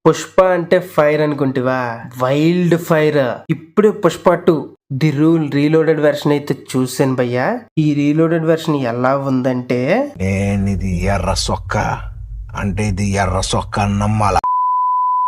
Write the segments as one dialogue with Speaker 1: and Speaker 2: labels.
Speaker 1: పుష్ప అంటే ఫైర్ అనుకుంటివా? Wild fire. ఇప్పుడే Pushpa 2 the rule reloaded version అయితే చూసాను భయ్యా. ఈ రీలోడెడ్ వెర్షన్ ఎలా ఉందంటే
Speaker 2: నేనిది ఎర్ర సొక్క అంటే ఇది ఎర్ర సొక్క నమ్మాల.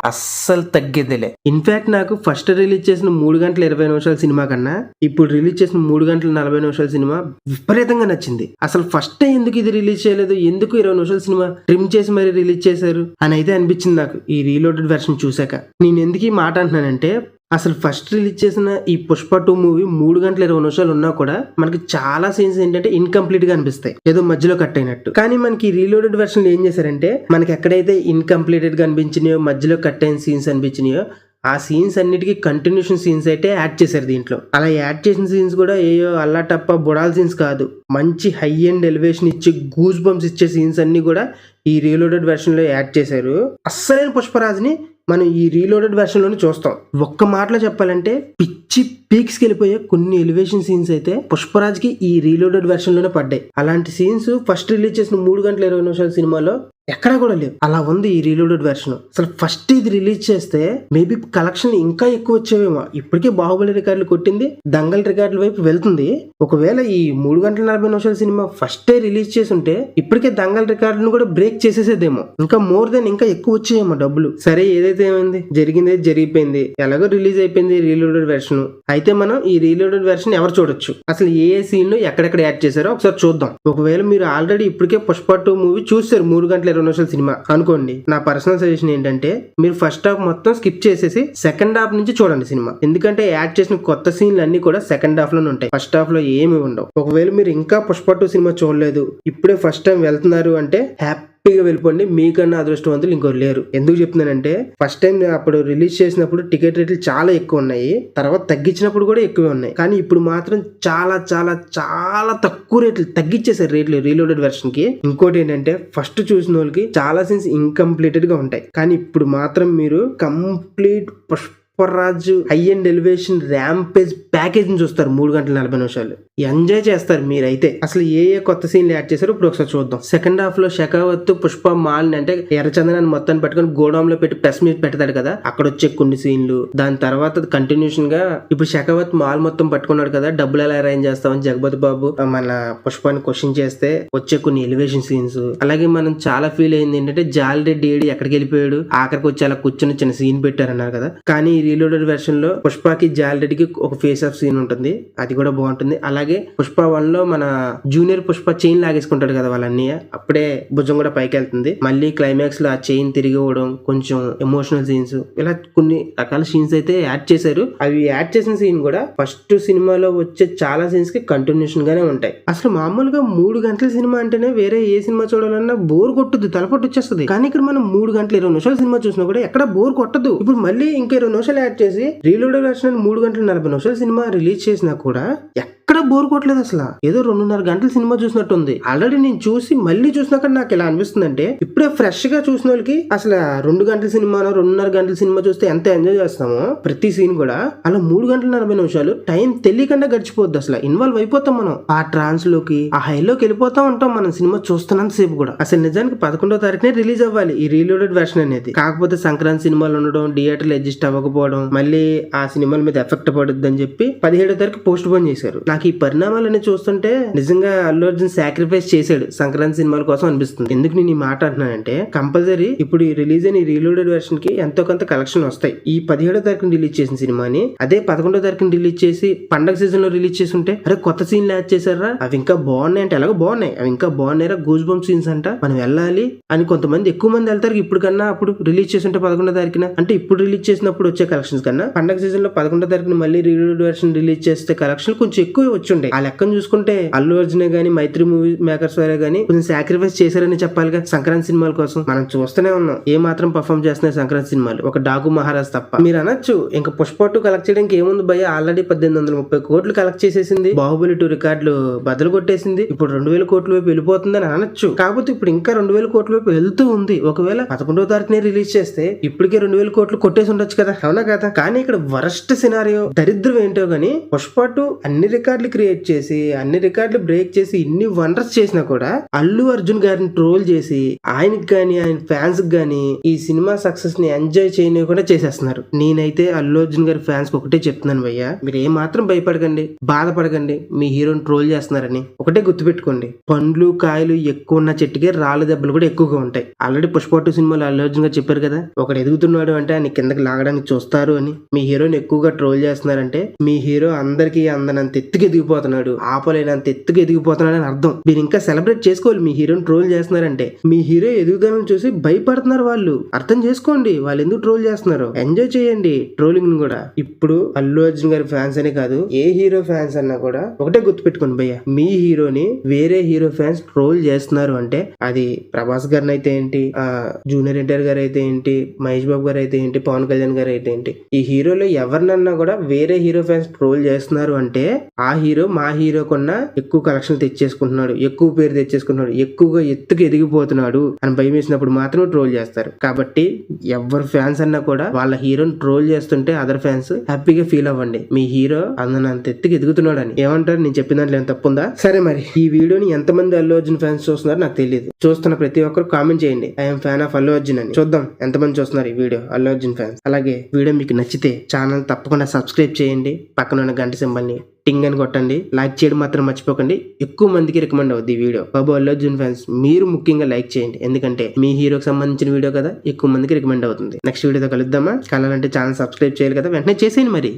Speaker 1: అస్సలు తగ్గేదిలే. ఇన్ఫాక్ట్ నాకు ఫస్ట్ రిలీజ్ చేసిన 3 గంటల 20 నిమిషాల సినిమా కన్నా ఇప్పుడు రిలీజ్ చేసిన 3 గంటల 40 నిమిషాల సినిమా విపరీతంగా నచ్చింది. అసలు ఫస్ట్ ఎందుకు ఇది రిలీజ్ చేయలేదు, ఎందుకు 20 నిమిషాల సినిమా ట్రిమ్ చేసి మరీ రిలీజ్ చేశారు అని అయితే అనిపించింది నాకు ఈ రీలోడెడ్ వెర్షన్ చూసాక. నేను ఎందుకు ఈ మాట అంటున్నానంటే అసలు ఫస్ట్ రిలీజ్ చేసిన ఈ పుష్ప 2 మూవీ 3 గంటల 20 నిమిషాలు ఉన్నా కూడా మనకి చాలా సీన్స్ ఏంటంటే ఇన్కంప్లీట్ గా అనిపిస్తాయి, ఏదో మధ్యలో కట్ అయినట్టు. కానీ మనకి రీలోడెడ్ వెర్షన్ ఏం చేశారంటే మనకి ఎక్కడైతే ఇన్కంప్లీటెడ్ గా అనిపించినాయో, మధ్యలో కట్ అయిన సీన్స్ అనిపించినాయో ఆ సీన్స్ అన్నిటికీ కంటిన్యూషన్ సీన్స్ అయితే యాడ్ చేశారు దీంట్లో. అలా యాడ్ చేసిన సీన్స్ కూడా ఏయో అల్లా టప్ప బొడాల్ సీన్స్ కాదు, మంచి హై అండ్ ఎలివేషన్ ఇచ్చి గూస్ బంప్స్ ఇచ్చే సీన్స్ అన్ని కూడా ఈ రీలోడెడ్ వెర్షన్ లో యాడ్ చేశారు. అస్సలైన పుష్పరాజ్ని మనం ఈ రీలోడెడ్ వెర్షన్ లోనే చూస్తాం. ఒక్క మాటలో చెప్పాలంటే పిచ్చి పీక్స్కి వెళ్ళిపోయే కొన్ని ఎలివేషన్ సీన్స్ అయితే పుష్పరాజ్ కి ఈ రీలోడెడ్ వెర్షన్ లోనే పడ్డాయి. అలాంటి సీన్స్ ఫస్ట్ రిలీజ్ చేసిన 3 గంటల 20 నిమిషాల సినిమాలో ఎక్కడా కూడా లేవు. అలా ఉంది ఈ రీలోడెడ్ వెర్షన్. అసలు ఫస్ట్ ఇది రిలీజ్ చేస్తే మేబీ కలెక్షన్ ఇంకా ఎక్కువ వచ్చేవేమో. ఇప్పటికే బాహుబలి రికార్డులు కొట్టింది, దంగల్ రికార్డుల వైపు వెళ్తుంది. ఒకవేళ ఈ 3 గంటల 40 నిమిషాల సినిమా ఫస్టే రిలీజ్ చేసి ఉంటే ఇప్పటికే దంగల్ రికార్డులను కూడా బ్రేక్ చేసేసేదేమో, ఇంకా మోర్ దెన్ ఇంకా ఎక్కువ వచ్చేయేమో డబ్బులు. సరే ఏదైతే ఏమైంది, జరిగింది జరిగిపోయింది, ఎలాగో రిలీజ్ అయిపోయింది రీలోడెడ్ వెర్షన్. అయితే మనం ఈ రీలోడెడ్ వెర్షన్ ఎవరు చూడొచ్చు, అసలు ఏ సీన్ లో ఎక్కడెక్కడ యాడ్ చేశారో ఒకసారి చూద్దాం. ఒకవేళ మీరు ఆల్రెడీ ఇప్పటికే పుష్ప 2 మూవీ చూసారు 3 గంటల 20 నిమిషాల సినిమా అనుకోండి, నా పర్సనల్ సజెషన్ ఏంటంటే మీరు ఫస్ట్ హాఫ్ మొత్తం స్కిప్ చేసేసి సెకండ్ హాఫ్ నుంచి చూడండి సినిమా. ఎందుకంటే యాడ్ చేసిన కొత్త సీన్లు అన్ని కూడా సెకండ్ హాఫ్ లోనే ఉంటాయి, ఫస్ట్ హాఫ్ లో ఏమి ఉండవు. ఒకవేళ మీరు ఇంకా పుష్ప 2 సినిమా చూడలేదు, ఇప్పుడే ఫస్ట్ టైం వెళ్తున్నారు అంటే హ్యాపీగా వెళ్ళిపోండి, మీకన్నా అదృష్టవంతులు ఇంకోరు లేరు. ఎందుకు చెప్తున్నానంటే ఫస్ట్ టైం అప్పుడు రిలీజ్ చేసినప్పుడు టికెట్ రేట్లు చాలా ఎక్కువ ఉన్నాయి, తర్వాత తగ్గించినప్పుడు కూడా ఎక్కువే ఉన్నాయి. కానీ ఇప్పుడు మాత్రం చాలా చాలా చాలా తక్కువ రేట్లు తగ్గించేసారు రేట్లు రీలోడెడ్ వెర్షన్ కి. ఇంకోటి ఏంటంటే ఫస్ట్ చూసిన వాళ్ళకి చాలా సీన్స్ ఇన్కంప్లీటెడ్ గా ఉంటాయి, కానీ ఇప్పుడు మాత్రం మీరు complete Pushparaj high and elevation rampage package ని చూస్తారు. 3 గంటల 40 నిమిషాలు ఎంజాయ్ చేస్తారు మీరైతే. అసలు ఏ కొత్త సీన్లు యాడ్ చేశారో ఇప్పుడు ఒకసారి చూద్దాం. సెకండ్ హాఫ్ లో షెకావత్ పుష్ప మాల్ అంటే ఎర్రచందనాన్ని మొత్తాన్ని పట్టుకొని గోడౌన్ లో పెట్టి ప్రెస్ మీట్ పెడతాడు కదా, అక్కడ వచ్చే కొన్ని సీన్లు. దాని తర్వాత కంటిన్యూషన్ గా ఇప్పుడు షెకావత్ మాల్ మొత్తం పట్టుకున్నాడు కదా, డబ్బులు ఎలా అరేంజ్ చేస్తామని జగపతి బాబు మన పుష్పాన్ని క్వశ్చన్ చేస్తే వచ్చే కొన్ని ఎలివేషన్ సీన్స్. అలాగే మనం చాలా ఫీల్ అయింది ఏంటంటే జాలిరెడ్డి ఏడి ఎక్కడికి వెళ్ళిపోయాడు, ఆఖరికి వచ్చి అలా కూర్చొని చిన్న సీన్ పెట్టారన్నారు కదా. కానీ రీలోడెడ్ వెర్షన్ లో పుష్పకి జాలిరెడ్డికి ఒక ఫేస్ ఆఫ్ సీన్ ఉంటుంది, అది కూడా బాగుంటుంది. అలాగే పుష్ప 1 లో మన జూనియర్ పుష్ప చైన్ లాగేసుకుంటాడు కదా వాళ్ళ అన్నయ్య, అప్పుడే భుజం కూడా పైకి వెళ్తుంది. మళ్ళీ క్లైమాక్స్ లో ఆ చైన్ తిరిగి ఇవ్వడం, కొంచెం ఎమోషనల్ సీన్స్, ఇలా కొన్ని రకాల సీన్స్ అయితే యాడ్ చేశారు. అవి యాడ్ చేసిన సీన్ కూడా ఫస్ట్ సినిమాలో వచ్చే చాలా సీన్స్ కి కంటిన్యూషన్ గానే ఉంటాయి. అసలు మామూలుగా 3 గంటల సినిమా అంటేనే వేరే ఏ సినిమా చూడాలన్నా బోర్ కొట్టుద్ది, తలపట్టు వచ్చేస్తుంది. కానీ ఇక్కడ మనం 3 గంటల 20 నిమిషాల సినిమా చూసినా కూడా ఎక్కడ బోర్ కొట్టదు. ఇప్పుడు మళ్ళీ ఇంకా 20 నిమిషాలు యాడ్ చేసి రీలోడెడ్ వెర్షన్ 3 గంటల 40 నిమిషాల సినిమా రిలీజ్ చేసినా కూడా ఎక్కడ బోర్ కొట్టలేదు. అసలు ఏదో 2.5 గంటల సినిమా చూసినట్టుంది. ఆల్రెడీ నేను చూసి మళ్ళీ చూసినాక నాకు ఎలా అనిపిస్తుంది అంటే ఇప్పుడే ఫ్రెష్ గా చూసిన వాళ్ళకి అసలు 2 గంటల సినిమానో 2.5 గంటల సినిమా చూస్తే ఎంత ఎంజాయ్ చేస్తామో ప్రతి సీన్ కూడా, అలా 3 గంటల 40 నిమిషాలు టైం తెలియకుండా గడిచిపోద్ది. అసలు ఇన్వాల్వ్ అయిపోతాం మనం ఆ ట్రాన్స్ లోకి, ఆ హైలోకి వెళ్ళిపోతా ఉంటాం మనం సినిమా చూస్తున్నంత సేపు కూడా. అసలు నిజానికి 11వ తారీఖునే రిలీజ్ అవ్వాలి ఈ రీలోడెడ్ వెర్షన్ అనేది. కాకపోతే సంక్రాంతి సినిమాలు ఉండడం, థియేటర్లు అడ్జస్ట్ అవ్వకపోవడం, మళ్ళీ ఆ సినిమాల మీద ఎఫెక్ట్ పడుద్ది అని చెప్పి 17వ తారీఖు పోస్ట్ పోన్ చేశారు. నాకు ఈ పరిణామాలన్నీ చూస్తుంటే నిజంగా అల్లు అర్జున్ సాక్రిఫైస్ చేశాడు సంక్రాంతి సినిమాల కోసం అనిపిస్తుంది. ఎందుకు నేను ఈ మాట అంటున్నానంటే కంపల్సరీ ఇప్పుడు ఈ రిలీజ్ అయిన ఈ రీలోడెడ్ వెర్షన్ కి ఎంతో కొంత కలెక్షన్ వస్తాయి. ఈ 17వ తారీఖున రిలీజ్ చేసిన సినిమాని అదే 11వ తారీఖున రిలీజ్ చేసి పండగ సీజన్ లో రిలీజ్ చేసి ఉంటే అరే కొత్త సీన్లు యాడ్ చేశారా, అవి ఇంకా బాగున్నాయి అంటే ఎలాగో బాగున్నాయి, అవి ఇంకా బాగున్నాయిరా గూస్ బంప్ సీన్స్ అంట, మనం వెళ్ళాలి అని కొంతమంది ఎక్కువ మంది వెళ్తారు. ఇప్పుడు కన్నా అప్పుడు రిలీజ్ చేసి ఉంటే 11వ తారీఖున అంటే ఇప్పుడు రిలీజ్ చేసినప్పుడు వచ్చే కలెక్షన్స్ కన్నా పండగ సీజన్ లో 11వ తారీఖున మళ్ళీ రీలోడెడ్ వెర్షన్ రిలీజ్ చేస్తే కలెక్షన్ కొంచెం ఎక్కువ వచ్చి ఉండే. ఆ లెక్కను చూసుకుంటే అల్లు అర్జునే గానీ మైత్రి మూవీ మేకర్స్ వారే గానీ కొంచెం సాక్రిఫైస్ చేశారని చెప్పాలిగా సంక్రాంతి సినిమాల కోసం. మనం చూస్తూనే ఉన్నాం ఏ మాత్రం పర్ఫామ్ చేస్తున్నాయి సంక్రాంతి సినిమాలు, ఒక డాకు మహారాజ్ తప్ప. మీరు అనొచ్చు ఇంకా పుష్ప 2 కలెక్ట్ చేయడానికి ఏముంది భయ్య, ఆల్రెడీ 1830 కోట్లు కలెక్ట్ చేసేసింది, బాహుబలి 2 రికార్డులు బదులు కొట్టేసింది, ఇప్పుడు 2000 కోట్ల వైపు వెళ్ళిపోతుందని అనొచ్చు. కాకపోతే ఇప్పుడు ఇంకా 2000 కోట్ల వైపు వెళ్తూ ఉంది. ఒకవేళ 11వ తారీఖునే రిలీజ్ చేస్తే ఇప్పటికే 2000 కోట్లు కొట్టేసి ఉండొచ్చు కదా, అవునా కదా. కానీ ఇక్కడ వరస్ట్ సినారియో దరిద్రం ఏంటో గానీ పుష్ప 2 అన్ని రికార్డులకి క్రియేట్ చేసి అన్ని రికార్డులు బ్రేక్ చేసి ఇన్ని వండర్స్ చేసినా కూడా అల్లు అర్జున్ గారిని ట్రోల్ చేసి ఆయనకి గాని ఆయన ఫ్యాన్స్ గాని ఈ సినిమా సక్సెస్ ని ఎంజాయ్ చేయనివ్వకుండా చేసేస్తున్నారు. నేనైతే అల్లు అర్జున్ గారి ఫ్యాన్స్ ఒకటే చెప్తున్నాను భయ్యా, మీరు ఏ మాత్రం భయపడకండి, బాధపడకండి మీ హీరోని ట్రోల్ చేస్తున్నారని. ఒకటే గుర్తుపెట్టుకోండి, పండ్లు కాయలు ఎక్కువ ఉన్న చెట్టుకే రాళ్ళ దెబ్బలు కూడా ఎక్కువగా ఉంటాయి. ఆల్రెడీ పుష్ప 2 సినిమాలో అల్లు అర్జున్ గారు చెప్పారు కదా, ఒకడు ఎదుగుతున్నాడు అంటే ఆయన కిందకి లాగడానికి చూస్తారు అని. మీ హీరోని ఎక్కువగా ట్రోల్ చేస్తున్నారంటే మీ హీరో అందరికీ అందనంత ఎత్తుకు ఎదిగిపోతున్నాడు, ఆపలేనంత ఎత్తుకు ఎదిగిపోతున్నాడు అని అర్థం. మీరు ఇంకా సెలబ్రేట్ చేసుకోవాలి మీ హీరోని ట్రోల్ చేస్తున్నారంటే. మీ హీరో ఎదుగుదలను చూసి భయపడుతున్నారు వాళ్ళు, అర్థం చేసుకోండి వాళ్ళు ఎందుకు ట్రోల్ చేస్తున్నారు. ఎంజాయ్ చేయండి ట్రోలింగ్ కూడా. ఇప్పుడు అల్లు అర్జున్ గారి ఫ్యాన్స్ అనే కాదు, ఏ హీరో ఫ్యాన్స్ అన్నా కూడా ఒకటే గుర్తుపెట్టుకోండి భయ్య, మీ హీరోని వేరే హీరో ఫ్యాన్స్ ట్రోల్ చేస్తున్నారు అంటే అది ప్రభాస్ గారిని అయితే ఏంటి, జూనియర్ ఎన్టీఆర్ గారు అయితే ఏంటి, మహేష్ బాబు గారు అయితే ఏంటి, పవన్ కళ్యాణ్ గారు అయితే ఏంటి, ఈ హీరోలో ఎవరినన్నా కూడా వేరే హీరో ఫ్యాన్స్ ట్రోల్ చేస్తున్నారు అంటే ఆ హీరో మా హీరో కన్నా ఎక్కువ కలెక్షన్ తెచ్చేసుకుంటున్నాడు, ఎక్కువ పేరు తెచ్చేసుకుంటున్నాడు, ఎక్కువగా ఎత్తుకు ఎదిగిపోతున్నాడు అని భయం వేసినప్పుడు మాత్రమే ట్రోల్ చేస్తారు. కాబట్టి ఎవరు ఫ్యాన్స్ అన్నా కూడా వాళ్ళ హీరోని ట్రోల్ చేస్తుంటే అదర్ ఫ్యాన్స్ హ్యాపీగా ఫీల్ అవ్వండి, మీ హీరో అందనంత ఎత్తుకు ఎదుగుతున్నాడు అని. ఏమంటారు, నేను చెప్పిన దాంట్లో ఏం తప్పుందా? సరే, మరి ఈ వీడియోని ఎంతమంది అల్లు అర్జున్ ఫ్యాన్స్ చూస్తున్నారో నాకు తెలియదు. చూస్తున్న ప్రతి ఒక్కరు కామెంట్ చేయండి I'm fan of Allu Arjun అని. చూద్దాం ఎంతమంది చూస్తున్నారు ఈ వీడియో అల్లు అర్జున్ ఫ్యాన్స్. అలాగే వీడియో మీకు నచ్చితే ఛానల్ తప్పకుండా సబ్స్క్రైబ్ చేయండి, పక్కన ఉన్న గంట సింబల్ ని టింగ్ అని కొట్టండి, లైక్ చేయడం మాత్రం మర్చిపోకండి. ఎక్కువ మందికి రికమెండ్ అవుద్ది ఈ వీడియో. బాబు అల్లు అర్జున్ ఫ్యాన్స్ మీరు ముఖ్యంగా లైక్ చేయండి, ఎందుకంటే మీ హీరోకి సంబంధించిన వీడియో కదా, ఎక్కువ మందికి రికమెండ్ అవుతుంది. నెక్స్ట్ వీడియోతో కలుద్దామా? కలాలంటే ఛానల్ సబ్స్క్రైబ్ చేయాలి కదా, వెంటనే చేసేయండి మరి.